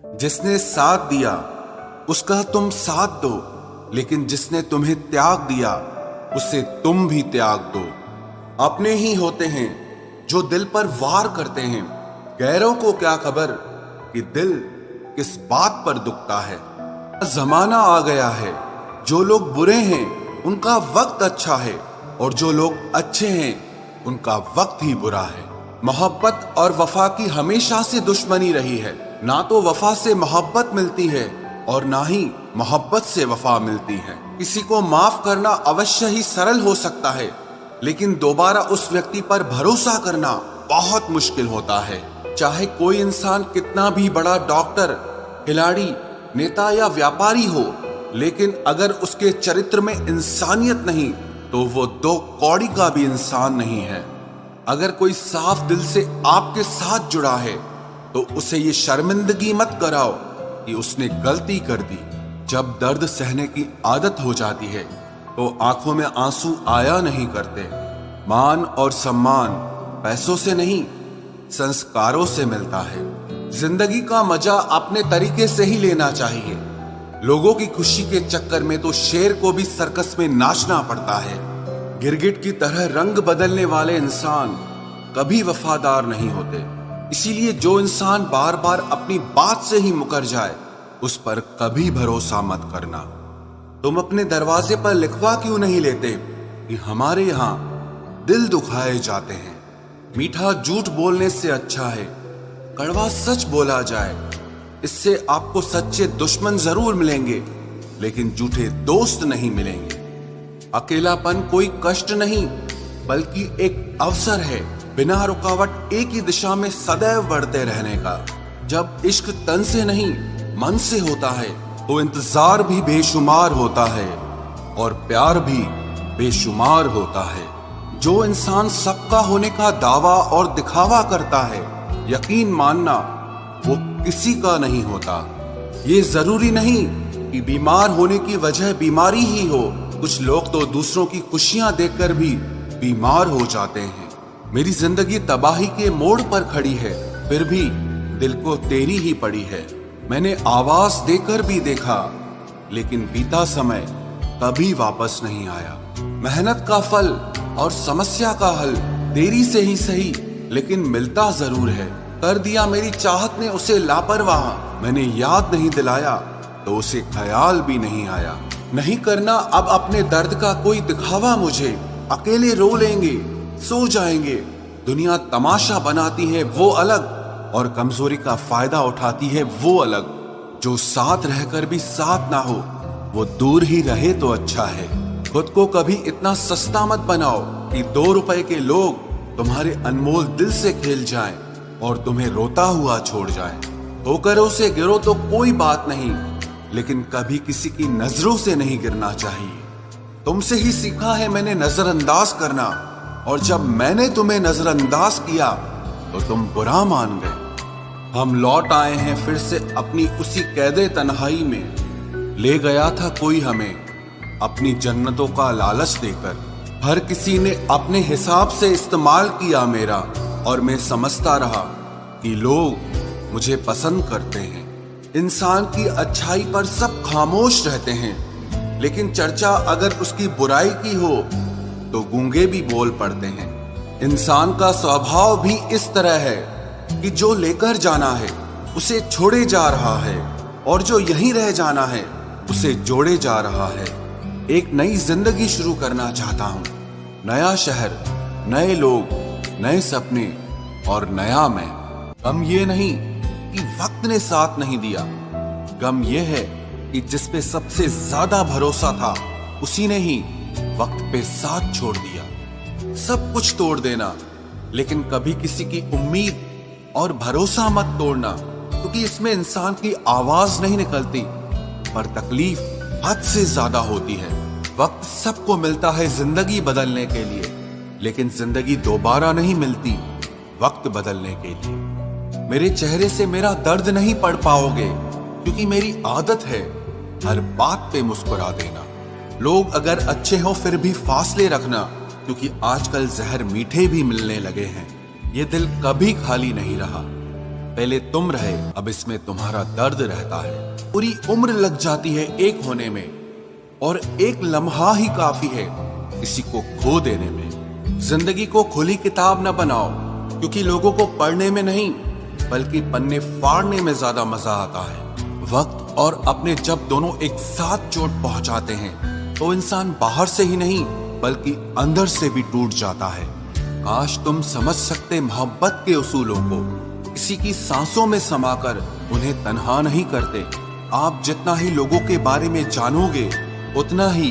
जिसने साथ दिया उसका तुम साथ दो, लेकिन जिसने तुम्हें त्याग दिया उसे तुम भी त्याग दो। अपने ही होते हैं जो दिल पर वार करते हैं, गैरों को क्या खबर कि दिल किस बात पर दुखता है। जमाना आ गया है, जो लोग बुरे हैं उनका वक्त अच्छा है, और जो लोग अच्छे हैं उनका वक्त ही बुरा है। मोहब्बत और वफा की हमेशा से दुश्मनी रही है। ना तो वफा से मोहब्बत मिलती है और ना ही मोहब्बत से वफा मिलती है। किसी को माफ करना अवश्य ही सरल हो सकता है, लेकिन दोबारा उस व्यक्ति पर भरोसा करना बहुत मुश्किल होता है। चाहे कोई इंसान कितना भी बड़ा डॉक्टर, खिलाड़ी, नेता या व्यापारी हो, लेकिन अगर उसके चरित्र में इंसानियत नहीं तो वो दो कौड़ी का भी इंसान नहीं है। अगर कोई साफ दिल से आपके साथ जुड़ा है तो उसे ये शर्मिंदगी मत कराओ कि उसने गलती कर दी। जब दर्द सहने की आदत हो जाती है तो आंखों में आंसू आया नहीं करते। मान और सम्मान पैसों से नहीं, संस्कारों से मिलता है। जिंदगी का मजा अपने तरीके से ही लेना चाहिए। लोगों की खुशी के चक्कर में तो शेर को भी सर्कस में नाचना पड़ता है। गिरगिट की तरह रंग बदलने वाले इंसान कभी वफादार नहीं होते। इसीलिए जो इंसान बार बार अपनी बात से ही मुकर जाए उस पर कभी भरोसा मत करना। तुम अपने दरवाजे पर लिखवा क्यों नहीं लेते कि हमारे यहाँ दिल दुखाए जाते हैं। मीठा झूठ बोलने से अच्छा है कड़वा सच बोला जाए। इससे आपको सच्चे दुश्मन जरूर मिलेंगे, लेकिन झूठे दोस्त नहीं मिलेंगे। अकेलापन कोई कष्ट नहीं बल्कि एक अवसर है, बिना रुकावट एक ही दिशा में सदैव बढ़ते रहने का। जब इश्क तन से नहीं मन से होता है तो इंतजार भी बेशुमार होता है और प्यार भी बेशुमार होता है। जो इंसान सबका होने का दावा और दिखावा करता है, यकीन मानना वो किसी का नहीं होता। ये जरूरी नहीं कि बीमार होने की वजह बीमारी ही हो। कुछ लोग तो दूसरों की खुशियां देखकर भी बीमार हो जाते हैं। मेरी जिंदगी तबाही के मोड़ पर खड़ी है, फिर भी दिल को तेरी ही पड़ी है। मैंने आवाज देकर भी देखा, लेकिन बीता समय कभी वापस नहीं आया। मेहनत का फल और समस्या का हल देरी से ही सही, लेकिन मिलता जरूर है। कर दिया मेरी चाहत ने उसे लापरवाह, मैंने याद नहीं दिलाया तो उसे ख्याल भी नहीं आया। नहीं करना अब अपने दर्द का कोई दिखावा मुझे। अकेले रो लेंगे, सो जाएंगे। दुनिया तमाशा बनाती है वो अलग, और कमजोरी का फायदा उठाती है वो अलग। जो साथ रहकर भी साथ ना हो वो दूर ही रहे तो अच्छा है। खुद को कभी इतना सस्ता मत बनाओ कि 2 रुपए के लोग तुम्हारे अनमोल दिल से खेल जाएं और तुम्हें रोता हुआ छोड़ जाएं। ठोकरों से गिरो तो कोई बात नहीं, लेकिन कभी किसी की नजरों से नहीं गिरना चाहिए। तुमसे ही सीखा है मैंने नजरअंदाज करना, और जब मैंने तुम्हें नजरअंदाज किया तो तुम बुरा मान गए। हम लौट आए हैं फिर से अपनी उसी कैदे तन्हाई में। ले गया था कोई हमें अपनी जन्नतों का लालच देकर। हर किसी ने अपने हिसाब से इस्तेमाल किया मेरा, और मैं समझता रहा कि लोग मुझे पसंद करते हैं। इंसान की अच्छाई पर सब खामोश रहते हैं, लेकिन चर्चा अगर उसकी बुराई की हो तो गूंगे भी बोल पड़ते हैं। इंसान का स्वभाव भी इस तरह है कि जो लेकर जाना है उसे छोड़े जा रहा है, और जो यहीं रह जाना है उसे जोड़े जा रहा है। एक नई जिंदगी शुरू करना चाहता हूँ। नया शहर, नए लोग, नए सपने और नया मैं। गम ये नहीं कि वक्त ने साथ नहीं दिया, गम ये है कि जिस पे सबसे ज्यादा भरोसा था उसी ने ही वक्त पे साथ छोड़ दिया। सब कुछ तोड़ देना, लेकिन कभी किसी की उम्मीद और भरोसा मत तोड़ना, क्योंकि इसमें इंसान की आवाज नहीं निकलती, पर तकलीफ हद से ज्यादा होती है। वक्त सबको मिलता है जिंदगी बदलने के लिए, लेकिन जिंदगी दोबारा नहीं मिलती वक्त बदलने के लिए। मेरे चेहरे से मेरा दर्द नहीं पढ़ पाओगे, क्योंकि मेरी आदत है हर बात पे मुस्कुरा देना। लोग अगर अच्छे हो फिर भी फासले रखना, क्योंकि आजकल जहर मीठे भी मिलने लगे हैं। ये दिल कभी खाली नहीं रहा। पहले तुम रहे, अब इसमें तुम्हारा दर्द रहता है। पूरी उम्र लग जाती है एक होने में, और एक लम्हा ही काफी है किसी को खो देने में। जिंदगी को खुली किताब न बनाओ, क्योंकि लोगों को पढ़ने में नहीं बल्कि पन्ने फाड़ने में ज्यादा मजा आता है। वक्त और अपने जब दोनों एक साथ चोट पहुंचाते हैं तो इंसान बाहर से ही नहीं बल्कि अंदर से भी टूट जाता है। काश तुम समझ सकते मोहब्बत के उसूलों को, किसी की सांसों में समाकर उन्हें तन्हा नहीं करते। आप जितना ही लोगों के बारे में जानोगे उतना ही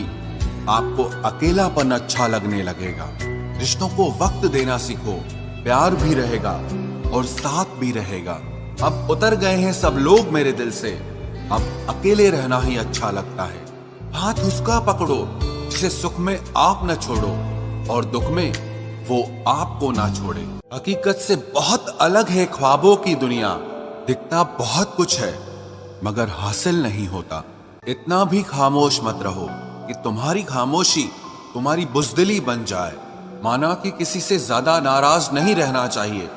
आपको अकेलापन अच्छा लगने लगेगा। रिश्तों को वक्त देना सीखो, प्यार भी रहेगा और साथ भी रहेगा। अब उतर गए हैं सब लोग मेरे दिल से, अब अकेले रहना ही अच्छा लगता है। हाथ उसका पकड़ो जिसे सुख में आप न छोड़ो और दुख में वो आपको ना छोड़े। हकीकत से बहुत अलग है ख्वाबों की दुनिया, दिखता बहुत कुछ है मगर हासिल नहीं होता। इतना भी खामोश मत रहो कि तुम्हारी खामोशी तुम्हारी बुज़दिली बन जाए। माना कि किसी से ज्यादा नाराज नहीं रहना चाहिए,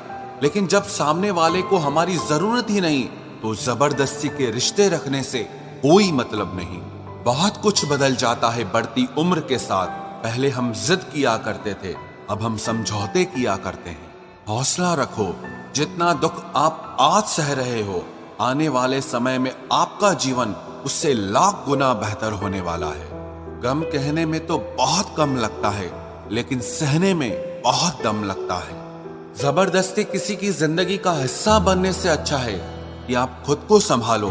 लेकिन जब सामने वाले को हमारी जरूरत ही नहीं तो जबरदस्ती के रिश्ते रखने से कोई मतलब नहीं। बहुत कुछ बदल जाता है बढ़ती उम्र के साथ। पहले हम जिद किया करते थे, अब हम समझौते किया करते हैं। हौसला रखो, जितना दुख आप आज सह रहे हो आने वाले समय में आपका जीवन उससे लाख गुना बेहतर होने वाला है। गम कहने में तो बहुत कम लगता है, लेकिन सहने में बहुत दम लगता है। जबरदस्ती किसी की जिंदगी का हिस्सा बनने से अच्छा है कि आप खुद को संभालो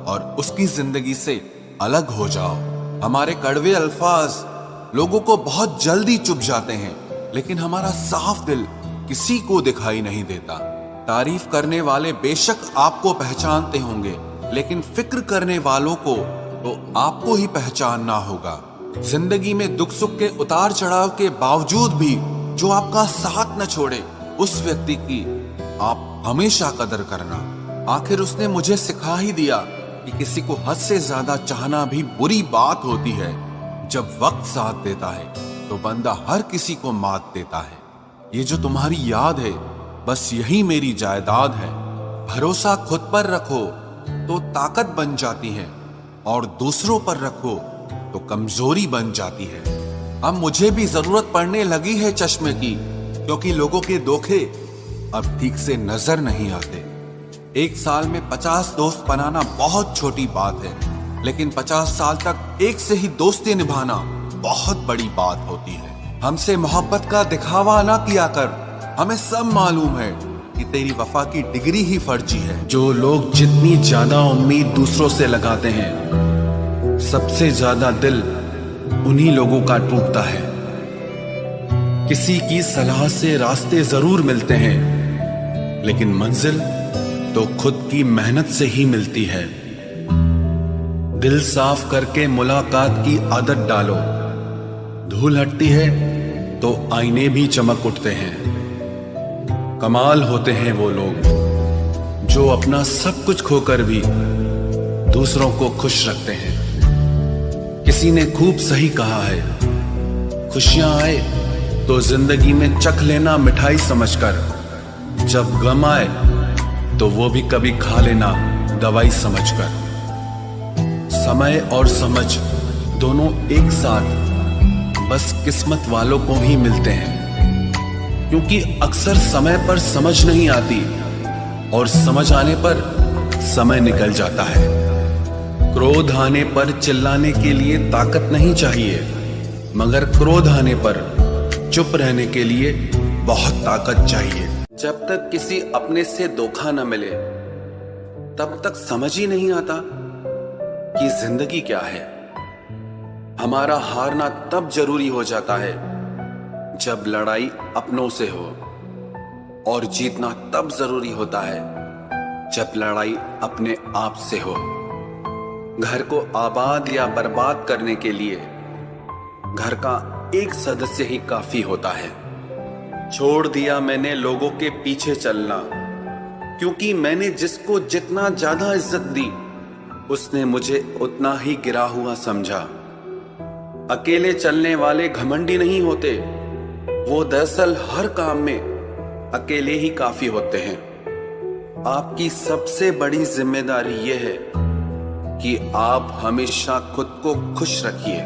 और उसकी जिंदगी से अलग हो जाओ। हमारे कड़वे अल्फाज लोगों को बहुत जल्दी चुभ जाते हैं, लेकिन हमारा साफ दिल किसी को दिखाई नहीं देता। तारीफ करने वाले बेशक आपको पहचानते होंगे, लेकिन फिक्र करने वालों को तो आपको ही पहचानना होगा। जिंदगी में दुख सुख के उतार चढ़ाव के बावजूद भी जो आपका साथ न छोड़े, उस व्यक्ति की आप हमेशा कदर करना। आखिर उसने मुझे सिखा ही दिया कि किसी को हद से ज्यादा चाहना भी बुरी बात होती है। जब वक्त साथ देता है तो बंदा हर किसी को मात देता है। ये जो तुम्हारी याद है बस यही मेरी जायदाद है। भरोसा खुद पर रखो तो ताकत बन जाती है, और दूसरों पर रखो तो कमजोरी बन जाती है। अब मुझे भी जरूरत पड़ने लगी है चश्मे की, क्योंकि लोगों के धोखे अब ठीक से नजर नहीं आते। एक साल में 50 दोस्त बनाना बहुत छोटी बात है, लेकिन 50 साल तक एक से ही दोस्ती निभाना बहुत बड़ी बात होती है। हमसे मोहब्बत का दिखावा ना किया कर, हमें सब मालूम है कि तेरी वफा की डिग्री ही फर्जी है। जो लोग जितनी ज्यादा उम्मीद दूसरों से लगाते हैं, सबसे ज्यादा दिल उन्हीं लोगों का टूटता है। किसी की सलाह से रास्ते जरूर मिलते हैं, लेकिन मंजिल तो खुद की मेहनत से ही मिलती है। दिल साफ करके मुलाकात की आदत डालो, धूल हटती है तो आईने भी चमक उठते हैं। कमाल होते हैं वो लोग जो अपना सब कुछ खोकर भी दूसरों को खुश रखते हैं। किसी ने खूब सही कहा है, खुशियां आए तो जिंदगी में चख लेना मिठाई समझकर, जब गम आए तो वो भी कभी खा लेना दवाई समझकर। समय और समझ दोनों एक साथ बस किस्मत वालों को ही मिलते हैं, क्योंकि अक्सर समय पर समझ नहीं आती और समझ आने पर समय निकल जाता है। क्रोध आने पर चिल्लाने के लिए ताकत नहीं चाहिए, मगर क्रोध आने पर चुप रहने के लिए बहुत ताकत चाहिए। जब तक किसी अपने से धोखा न मिले तब तक समझ ही नहीं आता कि जिंदगी क्या है। हमारा हारना तब जरूरी हो जाता है जब लड़ाई अपनों से हो, और जीतना तब जरूरी होता है जब लड़ाई अपने आप से हो। घर को आबाद या बर्बाद करने के लिए घर का एक सदस्य ही काफी होता है। छोड़ दिया मैंने लोगों के पीछे चलना, क्योंकि मैंने जिसको जितना ज्यादा इज्जत दी उसने मुझे उतना ही गिरा हुआ समझा। अकेले चलने वाले घमंडी नहीं होते, वो दरअसल हर काम में अकेले ही काफी होते हैं। आपकी सबसे बड़ी जिम्मेदारी यह है कि आप हमेशा खुद को खुश रखिए।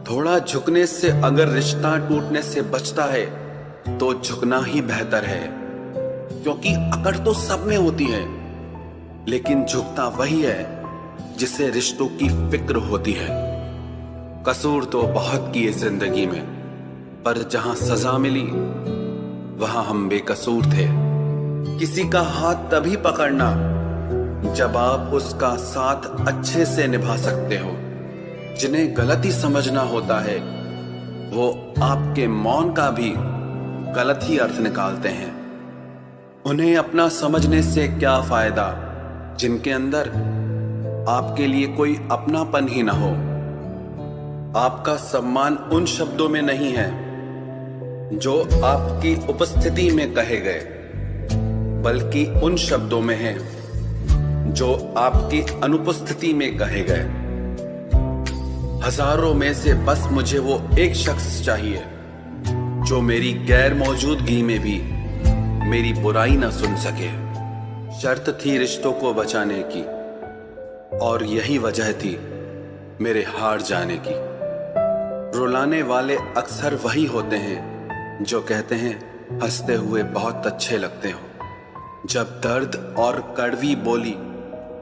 थोड़ा झुकने से अगर रिश्ता टूटने से बचता है तो झुकना ही बेहतर है, क्योंकि अकड़ तो सब में होती है, लेकिन झुकता वही है जिसे रिश्तों की फिक्र होती है। कसूर तो बहुत किए जिंदगी में, पर जहां सजा मिली वहां हम बेकसूर थे। किसी का हाथ तभी पकड़ना जब आप उसका साथ अच्छे से निभा सकते हो। जिन्हें गलती समझना होता है वो आपके मौन का भी गलत ही अर्थ निकालते हैं। उन्हें अपना समझने से क्या फायदा जिनके अंदर आपके लिए कोई अपनापन ही ना हो। आपका सम्मान उन शब्दों में नहीं है जो आपकी उपस्थिति में कहे गए, बल्कि उन शब्दों में है जो आपकी अनुपस्थिति में कहे गए। हजारों में से बस मुझे वो एक शख्स चाहिए जो मेरी गैर मौजूदगी में भी मेरी बुराई ना सुन सके। शर्त थी रिश्तों को बचाने की, और यही वजह थी मेरे हार जाने की। रुलाने वाले अक्सर वही होते हैं जो कहते हैं हंसते हुए बहुत अच्छे लगते हो। जब दर्द और कड़वी बोली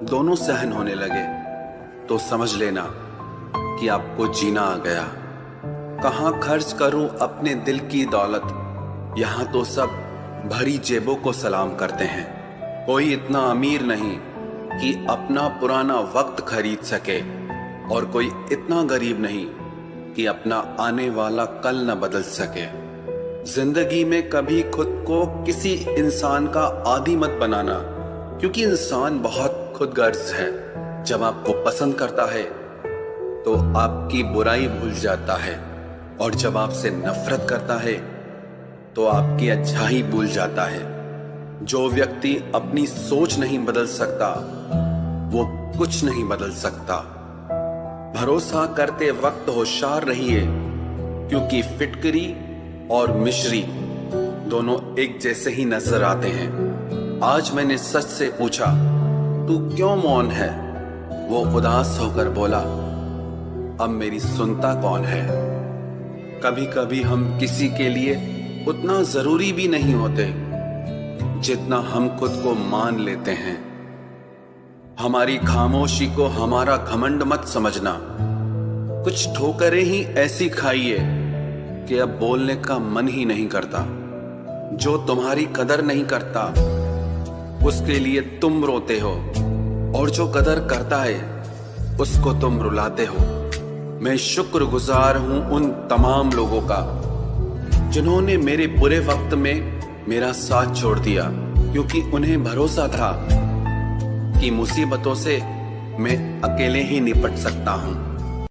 दोनों सहन होने लगे तो समझ लेना कि आपको जीना आ गया। कहाँ खर्च करूं अपने दिल की दौलत, यहाँ तो सब भरी जेबों को सलाम करते हैं। कोई इतना अमीर नहीं कि अपना पुराना वक्त खरीद सके, और कोई इतना गरीब नहीं कि अपना आने वाला कल न बदल सके। जिंदगी में कभी खुद को किसी इंसान का आदी मत बनाना, क्योंकि इंसान बहुत खुदगर्ज है। जब आपको पसंद करता है तो आपकी बुराई भूल जाता है, और जब आपसे नफरत करता है तो आपकी अच्छाई भूल जाता है। जो व्यक्ति अपनी सोच नहीं बदल सकता वो कुछ नहीं बदल सकता। भरोसा करते वक्त होशियार रहिए, क्योंकि फिटकरी और मिश्री दोनों एक जैसे ही नजर आते हैं। आज मैंने सच से पूछा, तू क्यों मौन है? वो उदास होकर बोला, अब मेरी सुनता कौन है? कभी कभी हम किसी के लिए उतना जरूरी भी नहीं होते जितना हम खुद को मान लेते हैं। हमारी खामोशी को हमारा घमंड मत समझना। कुछ ठोकरें ही ऐसी खाइए कि अब बोलने का मन ही नहीं करता। जो तुम्हारी कदर नहीं करता उसके लिए तुम रोते हो, और जो कदर करता है उसको तुम रुलाते हो। मैं शुक्रगुजार हूं उन तमाम लोगों का जिन्होंने मेरे बुरे वक्त में मेरा साथ छोड़ दिया, क्योंकि उन्हें भरोसा था कि मुसीबतों से मैं अकेले ही निपट सकता हूं।